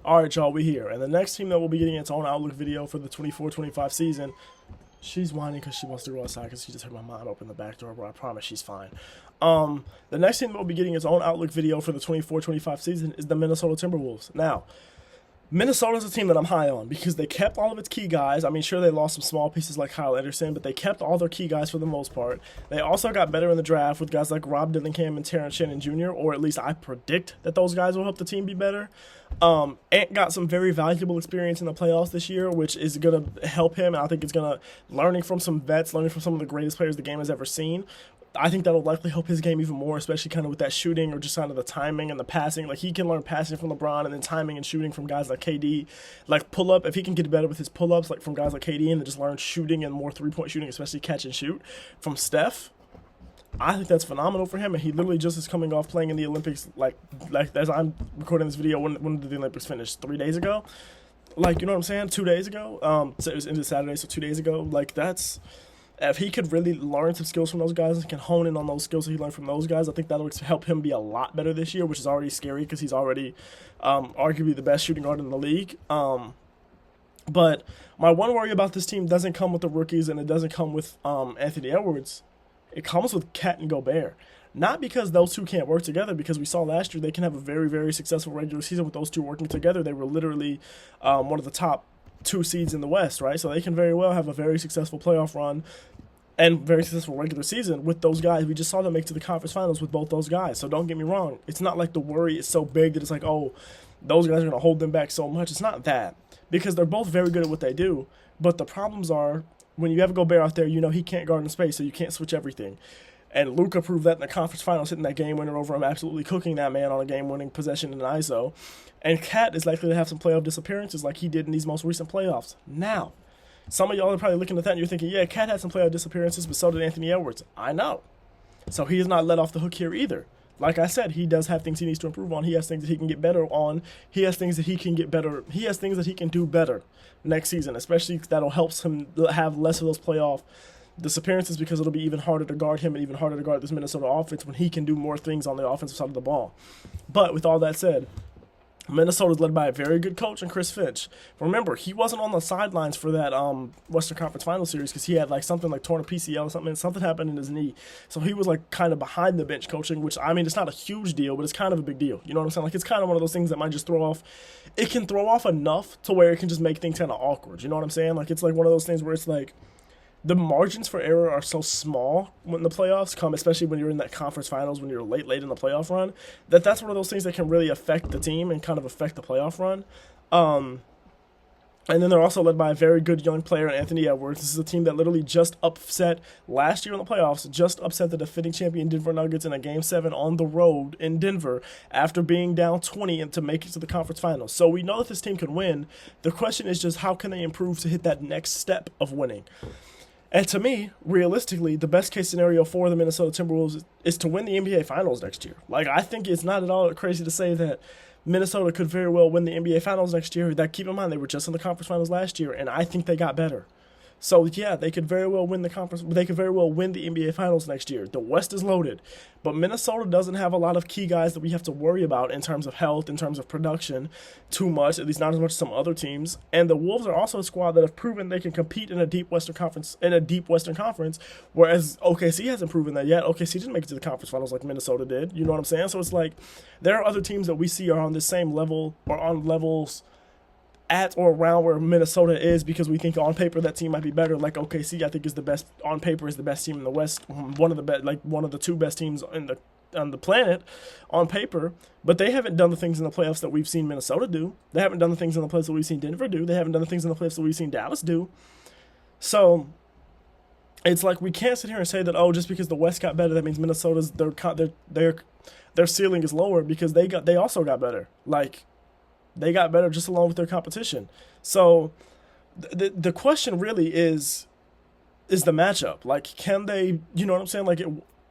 All right, y'all, we here. And the next team that will be getting its own Outlook video for the 24-25 season, she's whining because she wants to go outside because she just heard my mom open the back door, but I promise she's fine. The next team that will be getting its own Outlook video for the 24-25 season is the Minnesota Timberwolves. Now, Minnesota's a team that I'm high on because they kept all of its key guys. I mean, sure, they lost some small pieces like Kyle Anderson, but they kept all their key guys for the most part. They also got better in the draft with guys like Rob Dillingham and Terrence Shannon Jr., or at least I predict that those guys will help the team be better. Ant got some very valuable experience in the playoffs this year, which is going to help him, and I think it's going to, learning from some vets, learning from some of the greatest players the game has ever seen, I think that'll likely help his game even more, especially kind of with that shooting or just kind of the timing and the passing. Like, he can learn passing from LeBron and then timing and shooting from guys like KD. Like, pull-up, if he can get better with his pull-ups, like from guys like KD, and then just learn shooting and more three-point shooting, especially catch and shoot from Steph, I think that's phenomenal for him. And he literally just is coming off playing in the Olympics, like as I'm recording this video, when did the Olympics finish? 3 days ago? Like, you know what I'm saying? 2 days ago? So it was into Saturday, so 2 days ago. Like, that's... If he could really learn some skills from those guys and can hone in on those skills that he learned from those guys, I think that'll help him be a lot better this year, which is already scary because he's already arguably the best shooting guard in the league. But my one worry about this team doesn't come with the rookies and it doesn't come with Anthony Edwards. It comes with Cat and Gobert. Not because those two can't work together, because we saw last year they can have a very, very successful regular season with those two working together. They were literally one of the top 2 seeds in the West, right? So they can very well have a very successful playoff run and very successful regular season with those guys. We just saw them make to the conference finals with both those guys. So don't get me wrong. It's not like the worry is so big that it's like, oh, those guys are going to hold them back so much. It's not that, because they're both very good at what they do. But the problems are when you have a Gobert out there, you know he can't guard in space, so you can't switch everything. And Luka proved that in the conference finals, hitting that game winner over him, absolutely cooking that man on a game-winning possession in an ISO. And Cat is likely to have some playoff disappearances like he did in these most recent playoffs. Now, some of y'all are probably looking at that and you're thinking, yeah, Cat had some playoff disappearances, but so did Anthony Edwards. I know. So he is not let off the hook here either. Like I said, he does have things he needs to improve on. He has things that he can get better on. He has things that he can get better. He has things that he can do better next season, especially that'll help him have less of those playoff disappearances, because it'll be even harder to guard him and even harder to guard this Minnesota offense when he can do more things on the offensive side of the ball. But with all that said, Minnesota's led by a very good coach and Chris Finch. Remember, he wasn't on the sidelines for that Western Conference Final Series because he had like something like torn a PCL or something. Something happened in his knee. So he was like kind of behind the bench coaching, which, I mean, it's not a huge deal, but it's kind of a big deal. You know what I'm saying? Like, it's kind of one of those things that might just throw off. It can throw off enough to where it can just make things kind of awkward. You know what I'm saying? Like, it's like one of those things where it's like, the margins for error are so small when the playoffs come, especially when you're in that conference finals, when you're late in the playoff run, that's one of those things that can really affect the team and kind of affect the playoff run. And then they're also led by a very good young player, Anthony Edwards. This is a team that literally just upset last year in the playoffs, just upset the defending champion Denver Nuggets in a Game 7 on the road in Denver after being down 20 and to make it to the conference finals. So we know that this team can win. The question is just how can they improve to hit that next step of winning? And to me, realistically, the best case scenario for the Minnesota Timberwolves is to win the NBA Finals next year. Like, I think it's not at all crazy to say that Minnesota could very well win the NBA Finals next year. That, keep in mind, they were just in the conference finals last year, and I think they got better. So, yeah, they could very well win the conference. They could very well win the NBA Finals next year. The West is loaded. But Minnesota doesn't have a lot of key guys that we have to worry about in terms of health, in terms of production, too much, at least not as much as some other teams. And the Wolves are also a squad that have proven they can compete in a deep Western Conference, whereas OKC hasn't proven that yet. OKC didn't make it to the conference finals like Minnesota did. You know what I'm saying? So it's like there are other teams that we see are on the same level or on levels at or around where Minnesota is, because we think on paper that team might be better. Like OKC, I think is the best on paper, is the best team in the West, one of the 2 best teams on the planet on paper. But they haven't done the things in the playoffs that we've seen Minnesota do. They haven't done the things in the playoffs that we've seen Denver do. They haven't done the things in the playoffs that we've seen Dallas do. So it's like we can't sit here and say that, oh, just because the West got better, that means Minnesota's their ceiling is lower, because they also got better. Like, they got better just along with their competition. So the question really is the matchup. Like, can they, you know what I'm saying? Like,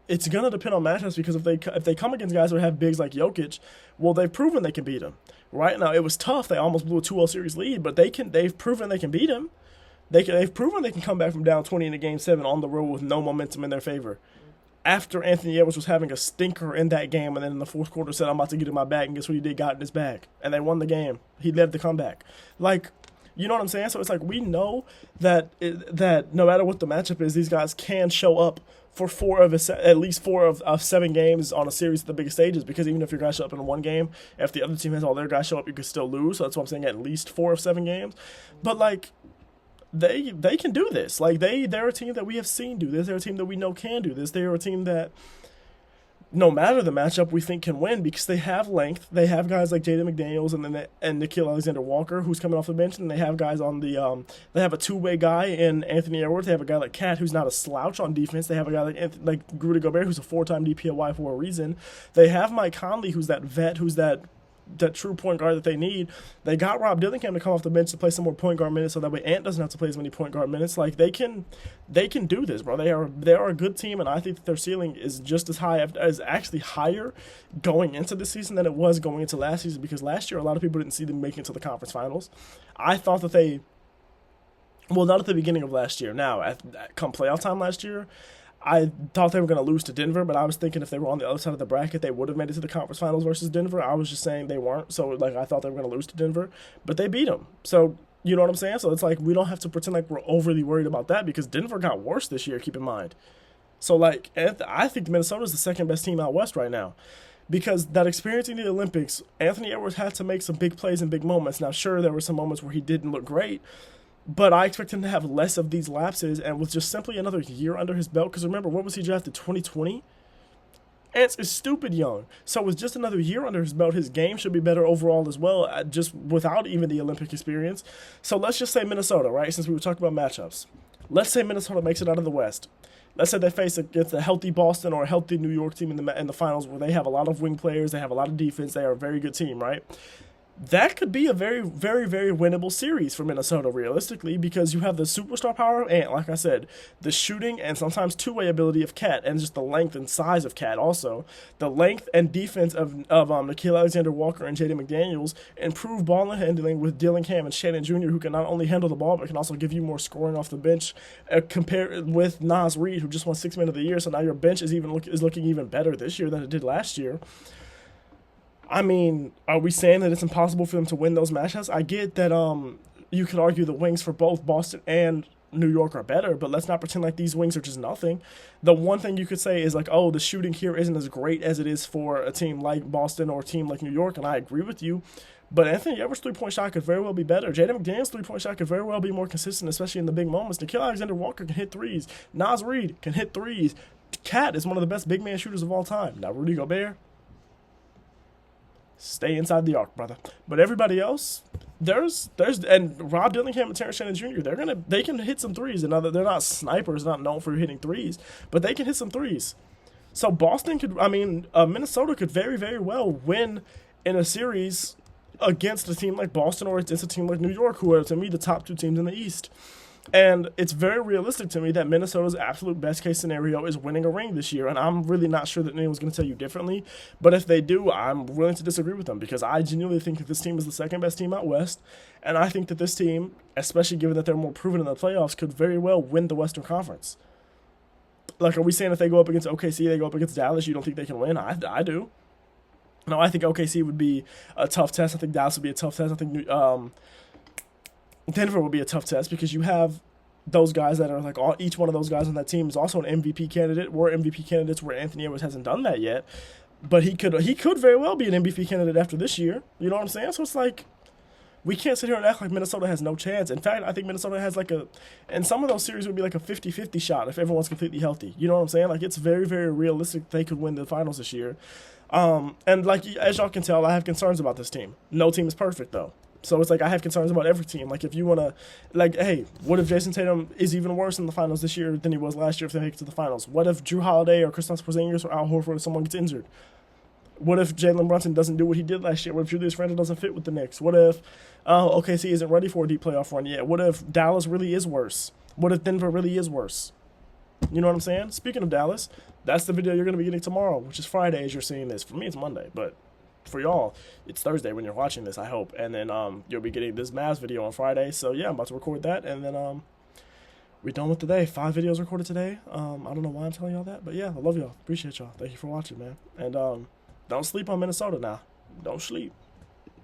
it's going to depend on matchups, because if they come against guys that have bigs like Jokic, well, they've proven they can beat them. Right now, it was tough. They almost blew a 2-0 series lead, but they've proven they can beat them. They've proven they can come back from down 20 in a Game 7 on the road with no momentum in their favor. after Anthony Edwards was having a stinker in that game, and then in the fourth quarter said, I'm about to get in my bag, and guess what he did? Got in his bag. And they won the game. He led the comeback. Like, you know what I'm saying? So it's like we know that no matter what the matchup is, these guys can show up for at least four of 7 games on a series at the biggest stages, because even if your guys show up in one game, if the other team has all their guys show up, you could still lose. So that's what I'm saying, at least 4 of 7 games. But, like, they can do this. Like, they're a team that we have seen do this. They're a team that we know can do this. They're a team that, no matter the matchup, we think can win because they have length. They have guys like Jaden McDaniels and Nickeil Alexander-Walker, who's coming off the bench, and they have guys on the they have a two-way guy in Anthony Edwards. They have a guy like Cat, who's not a slouch on defense. They have a guy like Rudy Gobert, who's a 4-time DPOY for a reason. They have Mike Conley, who's that vet, who's that true point guard that they need. They got Rob Dillingham to come off the bench to play some more point guard minutes, so that way Ant doesn't have to play as many point guard minutes. Like, they can do this, bro. They are a good team, and I think that their ceiling is just as high, as actually higher going into this season than it was going into last season, because last year a lot of people didn't see them making it to the conference finals. I thought that not at the beginning of last year. Now, come playoff time last year, I thought they were going to lose to Denver, but I was thinking if they were on the other side of the bracket, they would have made it to the conference finals versus Denver. I was just saying they weren't, so like I thought they were going to lose to Denver, but they beat them. So, you know what I'm saying? So it's like we don't have to pretend like we're overly worried about that, because Denver got worse this year, keep in mind. So, like, I think Minnesota's the second best team out west right now, because that experience in the Olympics, Anthony Edwards had to make some big plays and big moments. Now, sure, there were some moments where he didn't look great, but I expect him to have less of these lapses, and with just simply another year under his belt. Because remember, what was he drafted, 2020? Ants is stupid young. So with just another year under his belt, his game should be better overall as well, just without even the Olympic experience. So let's just say Minnesota, right, since we were talking about matchups. Let's say Minnesota makes it out of the West. Let's say they face against a healthy Boston or a healthy New York team in the finals, where they have a lot of wing players, they have a lot of defense, they are a very good team, right? That could be a very, very, very winnable series for Minnesota, realistically, because you have the superstar power of Ant, like I said, the shooting and sometimes two-way ability of Cat, and just the length and size of Cat also. The length and defense of Nickeil Alexander-Walker and Jaden McDaniels, improve ball handling with Dillingham and Shannon Jr., who can not only handle the ball, but can also give you more scoring off the bench, compared with Naz Reid, who just won 6th Man of the Year, so now your bench is looking even better this year than it did last year. I mean, are we saying that it's impossible for them to win those matchups? I get that you could argue the wings for both Boston and New York are better, but let's not pretend like these wings are just nothing. The one thing you could say is like, oh, the shooting here isn't as great as it is for a team like Boston or a team like New York, and I agree with you. But Anthony Edwards' three-point shot could very well be better. Jaden McDaniels' three-point shot could very well be more consistent, especially in the big moments. Nickeil Alexander-Walker can hit threes. Naz Reid can hit threes. Cat is one of the best big man shooters of all time. Now, Rudy Gobert, stay inside the arc, brother. But everybody else, and Rob Dillingham and Terrence Shannon Jr., they can hit some threes. And they're not snipers, not known for hitting threes, but they can hit some threes. So Minnesota could very, very well win in a series against a team like Boston or against a team like New York, who are, to me, the top 2 teams in the East. And it's very realistic to me that Minnesota's absolute best-case scenario is winning a ring this year, and I'm really not sure that anyone's going to tell you differently. But if they do, I'm willing to disagree with them, because I genuinely think that this team is the second-best team out west, and I think that this team, especially given that they're more proven in the playoffs, could very well win the Western Conference. Like, are we saying if they go up against OKC, they go up against Dallas, you don't think they can win? I do. No, I think OKC would be a tough test. I think Dallas would be a tough test. I think Denver will be a tough test, because you have those guys that are like each one of those guys on that team is also an MVP candidate. We're MVP candidates where Anthony Edwards hasn't done that yet, but he could very well be an MVP candidate after this year. You know what I'm saying? So it's like we can't sit here and act like Minnesota has no chance. In fact, I think Minnesota has and some of those series would be like a 50-50 shot if everyone's completely healthy. You know what I'm saying? Like, it's very, very realistic they could win the finals this year. And like, as y'all can tell, I have concerns about this team. No team is perfect, though. So it's like I have concerns about every team. Like, if you want to, like, hey, what if Jason Tatum is even worse in the finals this year than he was last year if they make it to the finals? What if Drew Holiday or Kristaps Porzingis or Al Horford or someone gets injured? What if Jalen Brunson doesn't do what he did last year? What if Julius Randle doesn't fit with the Knicks? What if OKC isn't ready for a deep playoff run yet? What if Dallas really is worse? What if Denver really is worse? You know what I'm saying? Speaking of Dallas, that's the video you're going to be getting tomorrow, which is Friday as you're seeing this. For me, it's Monday, but for y'all, it's Thursday when you're watching this, I hope. And then you'll be getting this Mavs video on Friday. So, yeah, I'm about to record that. And then we done with today. 5 videos recorded today. I don't know why I'm telling y'all that, but yeah, I love y'all. Appreciate y'all. Thank you for watching, man. And don't sleep on Minnesota now. Don't sleep.